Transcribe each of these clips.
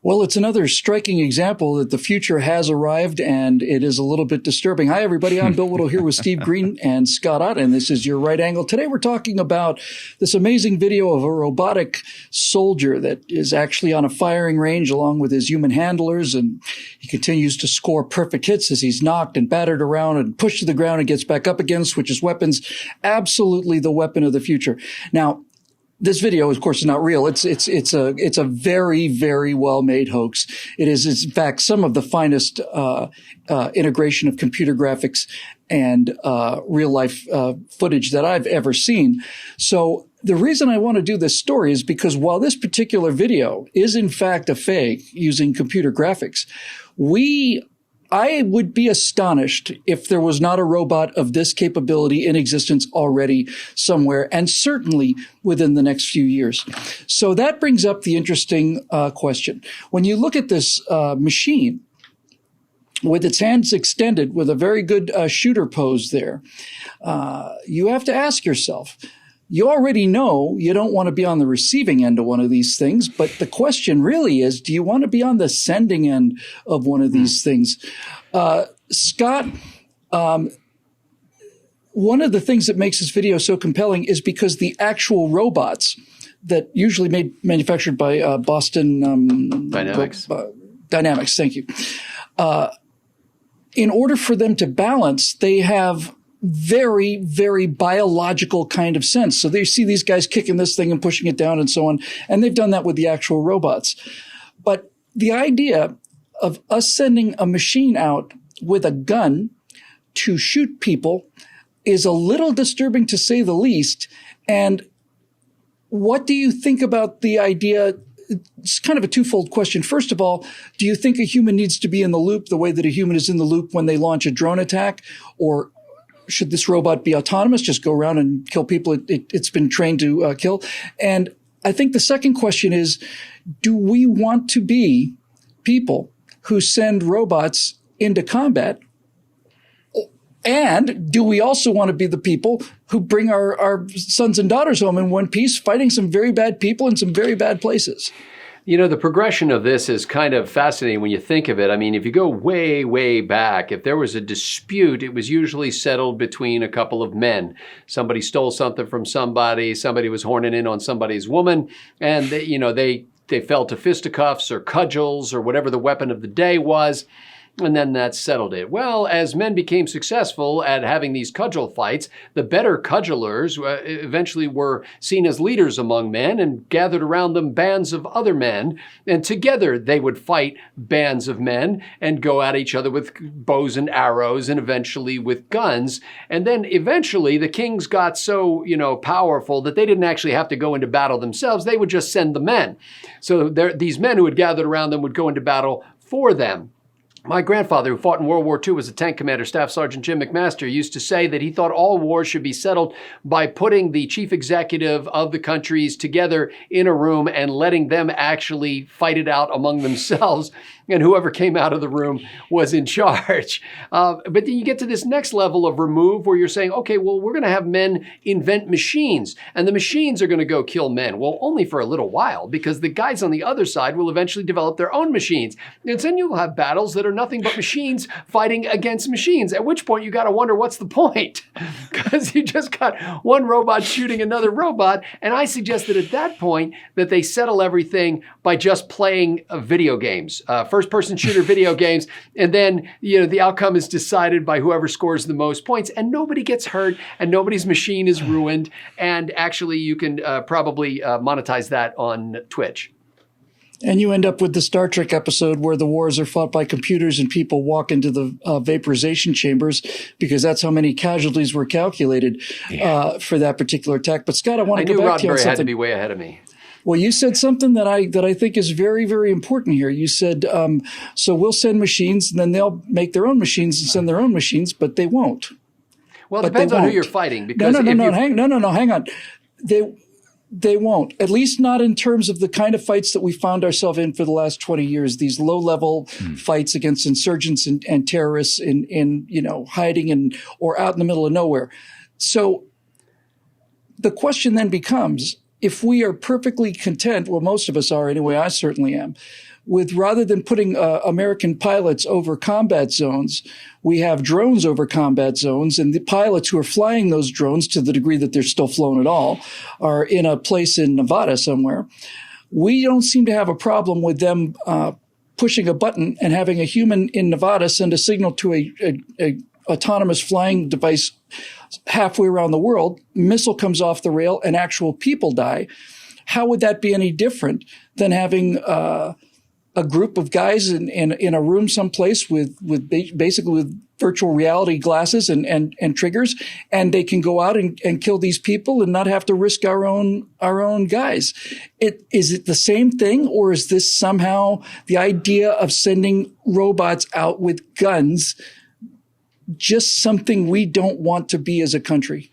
Well, it's another striking example that the future has arrived, and it is a little bit disturbing. Hi, everybody. I'm Bill Whittle here with Steve Green and Scott Ott, and this is Your Right Angle. Today, we're talking about this amazing video of a robotic soldier that is actually on a firing range along with his human handlers, and he continues to score perfect hits as he's knocked and battered around and pushed to the ground and gets back up again, switches weapons. Absolutely the weapon of the future. Now, this video, of course, is not real. It's a very, very well-made hoax. It is, in fact, some of the finest integration of computer graphics and real-life footage that I've ever seen. So the reason I want to do this story is because while this particular video is, in fact, a fake using computer graphics, I would be astonished if there was not a robot of this capability in existence already somewhere, and certainly within the next few years. So that brings up the interesting question. When you look at this machine with its hands extended with a very good shooter pose there, you have to ask yourself, you already know you don't want to be on the receiving end of one of these things, but the question really is, do you want to be on the sending end of one of these things? Scott, one of the things that makes this video so compelling is because the actual robots that usually manufactured by Bosstown Dynamics, thank you. In order for them to balance, they have very, very biological kind of sense. So they see these guys kicking this thing and pushing it down and so on. And they've done that with the actual robots. But the idea of us sending a machine out with a gun to shoot people is a little disturbing, to say the least. And what do you think about the idea? It's kind of a twofold question. First of all, do you think a human needs to be in the loop the way that a human is in the loop when they launch a drone attack? Or should this robot be autonomous, just go around and kill people it's been trained to kill? And I think the second question is, do we want to be people who send robots into combat? And do we also want to be the people who bring our sons and daughters home in one piece, fighting some very bad people in some very bad places? You know, the progression of this is kind of fascinating when you think of it. I mean, if you go way, way back, if there was a dispute, it was usually settled between a couple of men. Somebody stole something from somebody was horning in on somebody's woman, and they fell to fisticuffs or cudgels or whatever the weapon of the day was. And then that settled it. Well, as men became successful at having these cudgel fights, the better cudgelers eventually were seen as leaders among men and gathered around them bands of other men. And together they would fight bands of men and go at each other with bows and arrows and eventually with guns. And then eventually the kings got so, powerful that they didn't actually have to go into battle themselves. They would just send the men. So these men who had gathered around them would go into battle for them. My grandfather, who fought in World War II, was a tank commander, Staff Sergeant Jim McMaster, used to say that he thought all wars should be settled by putting the chief executive of the countries together in a room and letting them actually fight it out among themselves. And whoever came out of the room was in charge. But then you get to this next level of remove where you're saying, okay, well, we're going to have men invent machines, and the machines are going to go kill men. Well, only for a little while, because the guys on the other side will eventually develop their own machines. And then you'll have battles that are nothing but machines fighting against machines, at which point you got to wonder, what's the point? Because you just got one robot shooting another robot. And I suggest that at that point that they settle everything by just playing video games. First-person shooter video games, and then the outcome is decided by whoever scores the most points, and nobody gets hurt, and nobody's machine is ruined, and actually you can probably monetize that on Twitch. And you end up with the Star Trek episode where the wars are fought by computers and people walk into the vaporization chambers because that's how many casualties were calculated for that particular attack. But Scott, I want to go back to you on something. Roddenberry had to be way ahead of me. Well, you said something that I think is very, very important here. You said, so we'll send machines, and then they'll make their own machines and send their own machines, but they won't. Well, it depends on who you're fighting. Because hang on. They won't, at least not in terms of the kind of fights that we found ourselves in for the last 20 years, these low-level fights against insurgents and terrorists in hiding or out in the middle of nowhere. So the question then becomes, if we are perfectly content, well, most of us are anyway, I certainly am, with rather than putting American pilots over combat zones, we have drones over combat zones, and the pilots who are flying those drones, to the degree that they're still flown at all, are in a place in Nevada somewhere. We don't seem to have a problem with them pushing a button and having a human in Nevada send a signal to a autonomous flying device halfway around the world. Missile comes off the rail and actual people die. How would that be any different than having a group of guys in a room someplace with basically with virtual reality glasses and triggers, and they can go out and kill these people and not have to risk our own guys? Is it the same thing, or is this somehow the idea of sending robots out with guns just something we don't want to be as a country?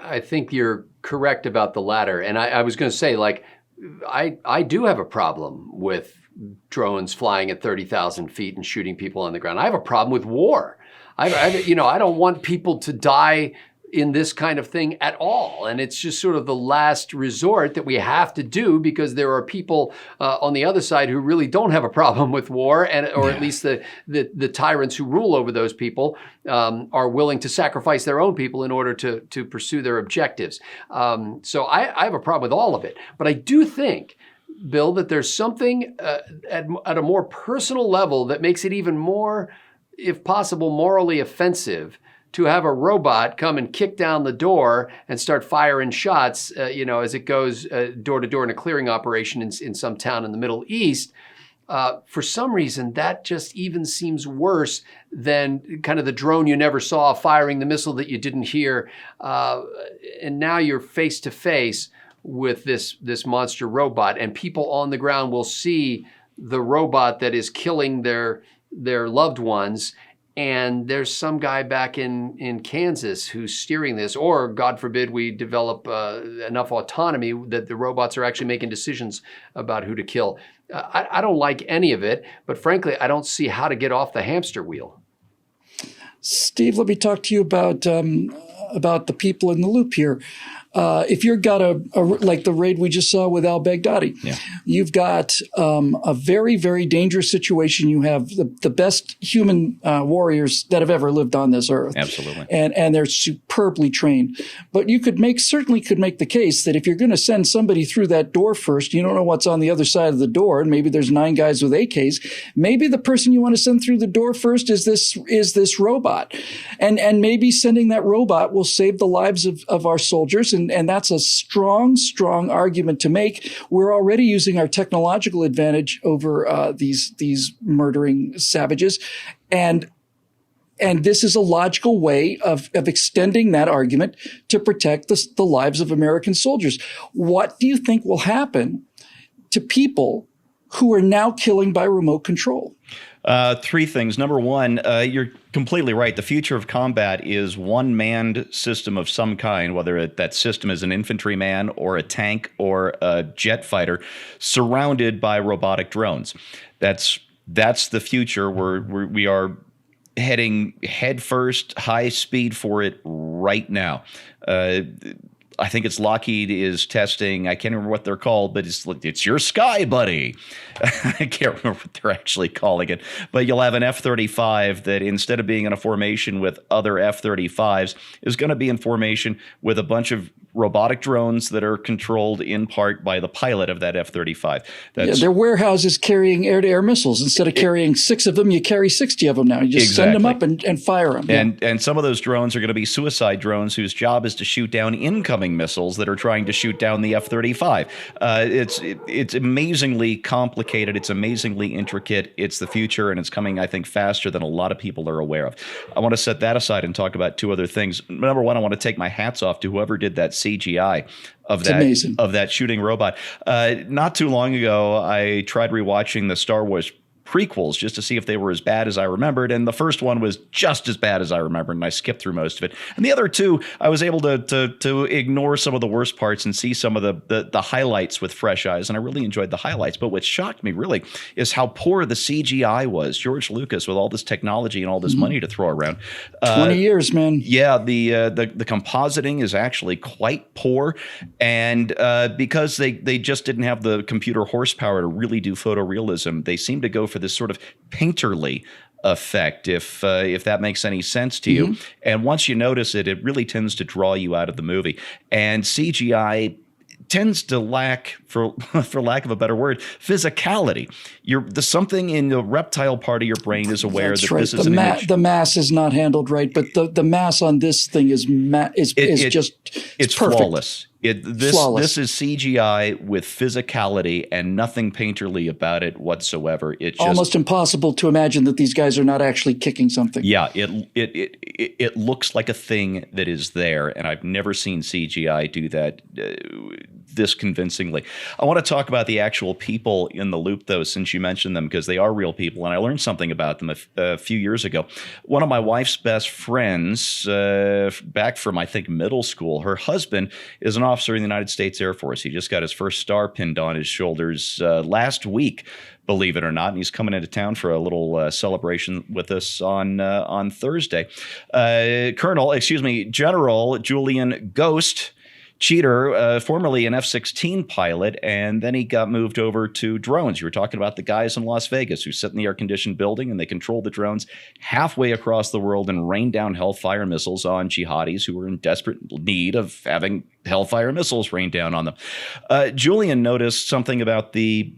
I think you're correct about the latter. And I was going to say, like, I do have a problem with drones flying at 30,000 feet and shooting people on the ground. I have a problem with war. I don't want people to die in this kind of thing at all. And it's just sort of the last resort that we have to do, because there are people on the other side who really don't have a problem with war, or at least the tyrants who rule over those people are willing to sacrifice their own people in order to pursue their objectives. So I have a problem with all of it. But I do think, Bill, that there's something at a more personal level that makes it even more, if possible, morally offensive to have a robot come and kick down the door and start firing shots, as it goes door to door in a clearing operation in some town in the Middle East. For some reason, that just even seems worse than kind of the drone you never saw firing the missile that you didn't hear. And now you're face to face with this monster robot, and people on the ground will see the robot that is killing their loved ones. And there's some guy back in Kansas who's steering this, or God forbid we develop enough autonomy that the robots are actually making decisions about who to kill. I don't like any of it, but frankly, I don't see how to get off the hamster wheel. Steve, let me talk to you about the people in the loop here. If you've got like the raid we just saw with al-Baghdadi, you've got a very, very dangerous situation. You have the best human warriors that have ever lived on this earth. Absolutely. And they're superbly trained. But you certainly could make the case that if you're going to send somebody through that door first, you don't know what's on the other side of the door, and maybe there's 9 guys with AKs. Maybe the person you want to send through the door first is this robot. And maybe sending that robot will save the lives of our soldiers. And that's a strong, strong argument to make. We're already using our technological advantage over these murdering savages. And this is a logical way of extending that argument to protect the lives of American soldiers. What do you think will happen to people who are now killing by remote control? 3 things. Number one, you're completely right. The future of combat is one manned system of some kind, whether that system is an infantryman or a tank or a jet fighter, surrounded by robotic drones. That's the future. We are heading headfirst, high speed for it right now. I think it's Lockheed is testing. I can't remember what they're called, but it's your sky, buddy. I can't remember what they're actually calling it. But you'll have an F-35 that, instead of being in a formation with other F-35s, is going to be in formation with a bunch of robotic drones that are controlled in part by the pilot of that F-35. They're warehouses carrying air-to-air missiles. Instead of carrying 6 of them, you carry 60 of them now. You just send them up and fire them. And some of those drones are going to be suicide drones whose job is to shoot down incoming missiles that are trying to shoot down the F-35. It's amazingly complicated. It's amazingly intricate. It's the future, and it's coming, I think, faster than a lot of people are aware of. I want to set that aside and talk about 2 other things. Number one, I want to take my hats off to whoever did that CGI of that shooting robot. Not too long ago, I tried rewatching the Star Wars prequels just to see if they were as bad as I remembered. And the first one was just as bad as I remembered, and I skipped through most of it. And the other two, I was able to ignore some of the worst parts and see some of the highlights with fresh eyes. And I really enjoyed the highlights. But what shocked me really is how poor the CGI was. George Lucas, with all this technology and all this money to throw around. 20 years, man. Yeah, the compositing is actually quite poor. And because they just didn't have the computer horsepower to really do photorealism, they seem to go for this sort of painterly effect, if that makes any sense to you. And once you notice it, it really tends to draw you out of the movie. And CGI tends to lack, for lack of a better word, physicality. There's something in the reptile part of your brain is aware That's that right. this is an image. The mass is not handled right, but the mass on this thing is it's perfect. Flawless. Flawless. This is CGI with physicality and nothing painterly about it whatsoever. It's just almost impossible to imagine that these guys are not actually kicking something. Yeah, it looks like a thing that is there, and I've never seen CGI do that this convincingly. I want to talk about the actual people in the loop, though, since you mentioned them, because they are real people, and I learned something about them a few years ago. One of my wife's best friends, back from, I think, middle school, her husband is an officer in the United States Air Force. He just got his first star pinned on his shoulders last week, believe it or not, and he's coming into town for a little celebration with us on Thursday. General Julian Ghost Cheater, formerly an F-16 pilot, and then he got moved over to drones. You were talking about the guys in Las Vegas who sit in the air-conditioned building and they control the drones halfway across the world and rain down Hellfire missiles on jihadis who were in desperate need of having Hellfire missiles rain down on them. Julian noticed something about the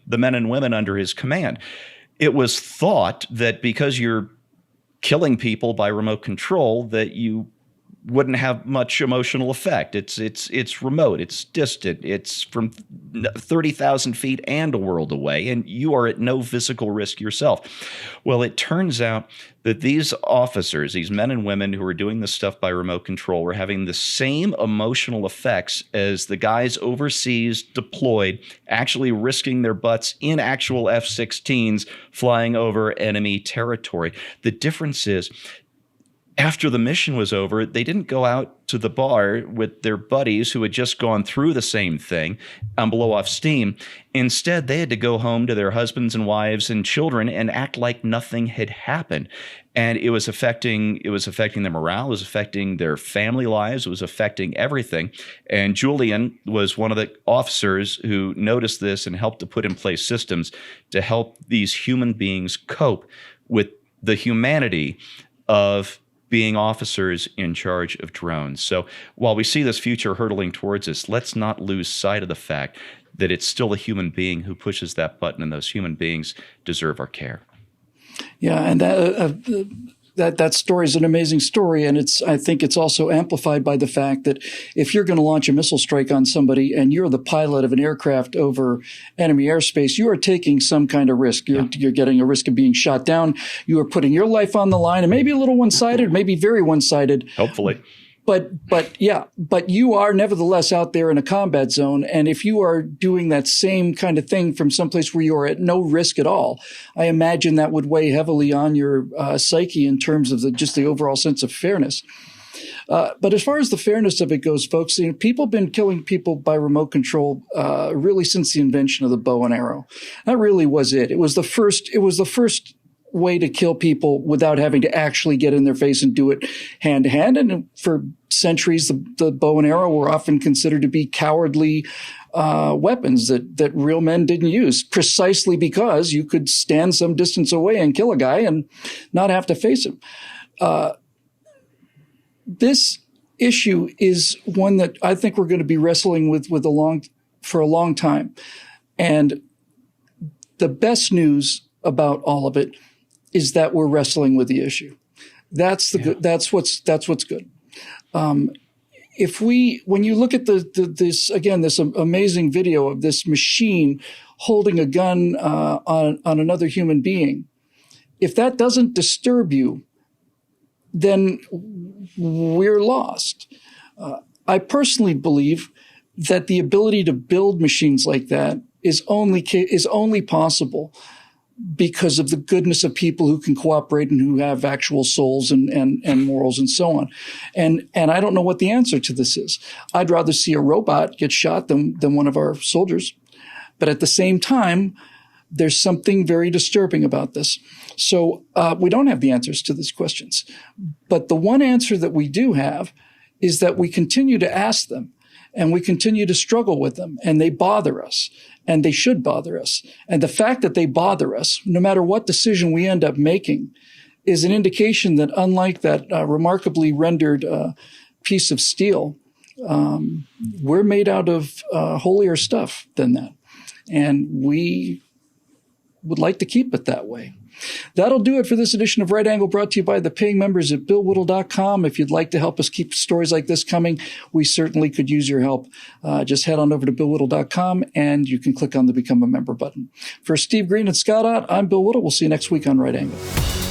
men and women under his command. It was thought that because you're killing people by remote control, that you wouldn't have much emotional effect. It's remote, it's distant, it's from 30,000 feet and a world away, and you are at no physical risk yourself. Well, it turns out that these officers, these men and women who are doing this stuff by remote control, were having the same emotional effects as the guys overseas deployed, actually risking their butts in actual F-16s flying over enemy territory. The difference is, after the mission was over, they didn't go out to the bar with their buddies who had just gone through the same thing and blow off steam. Instead, they had to go home to their husbands and wives and children and act like nothing had happened. And it was affecting their morale, it was affecting their family lives, it was affecting everything. And Julian was one of the officers who noticed this and helped to put in place systems to help these human beings cope with the humanity of being officers in charge of drones. So while we see this future hurtling towards us, let's not lose sight of the fact that it's still a human being who pushes that button, and those human beings deserve our care. Yeah, and that story is an amazing story, and I think it's also amplified by the fact that if you're going to launch a missile strike on somebody and you're the pilot of an aircraft over enemy airspace, you are taking some kind of risk. You're getting a risk of being shot down. You are putting your life on the line, and maybe a little one-sided, maybe very one-sided. Hopefully. But you are nevertheless out there in a combat zone. And if you are doing that same kind of thing from someplace where you are at no risk at all, I imagine that would weigh heavily on your psyche in terms of just the overall sense of fairness. But as far as the fairness of it goes, folks, people have been killing people by remote control really since the invention of the bow and arrow. That really was it. It was the first way to kill people without having to actually get in their face and do it hand to hand. And for centuries, the bow and arrow were often considered to be cowardly weapons that real men didn't use, precisely because you could stand some distance away and kill a guy and not have to face him. This issue is one that I think we're going to be wrestling with for a long time. And the best news about all of it is that we're wrestling with the issue. That's what's good. When you look at this amazing video of this machine holding a gun on another human being, if that doesn't disturb you, then we're lost. I personally believe that the ability to build machines like that is only possible because of the goodness of people who can cooperate and who have actual souls and morals and so on. And I don't know what the answer to this is. I'd rather see a robot get shot than one of our soldiers. But at the same time, there's something very disturbing about this. So we don't have the answers to these questions. But the one answer that we do have is that we continue to ask them and we continue to struggle with them, and they bother us, and they should bother us. And the fact that they bother us, no matter what decision we end up making, is an indication that unlike that remarkably rendered piece of steel, we're made out of holier stuff than that. And we would like to keep it that way. That'll do it for this edition of Right Angle, brought to you by the paying members at BillWhittle.com. If you'd like to help us keep stories like this coming, we certainly could use your help. Just head on over to BillWhittle.com and you can click on the Become a Member button. For Steve Green and Scott Ott, I'm Bill Whittle. We'll see you next week on Right Angle.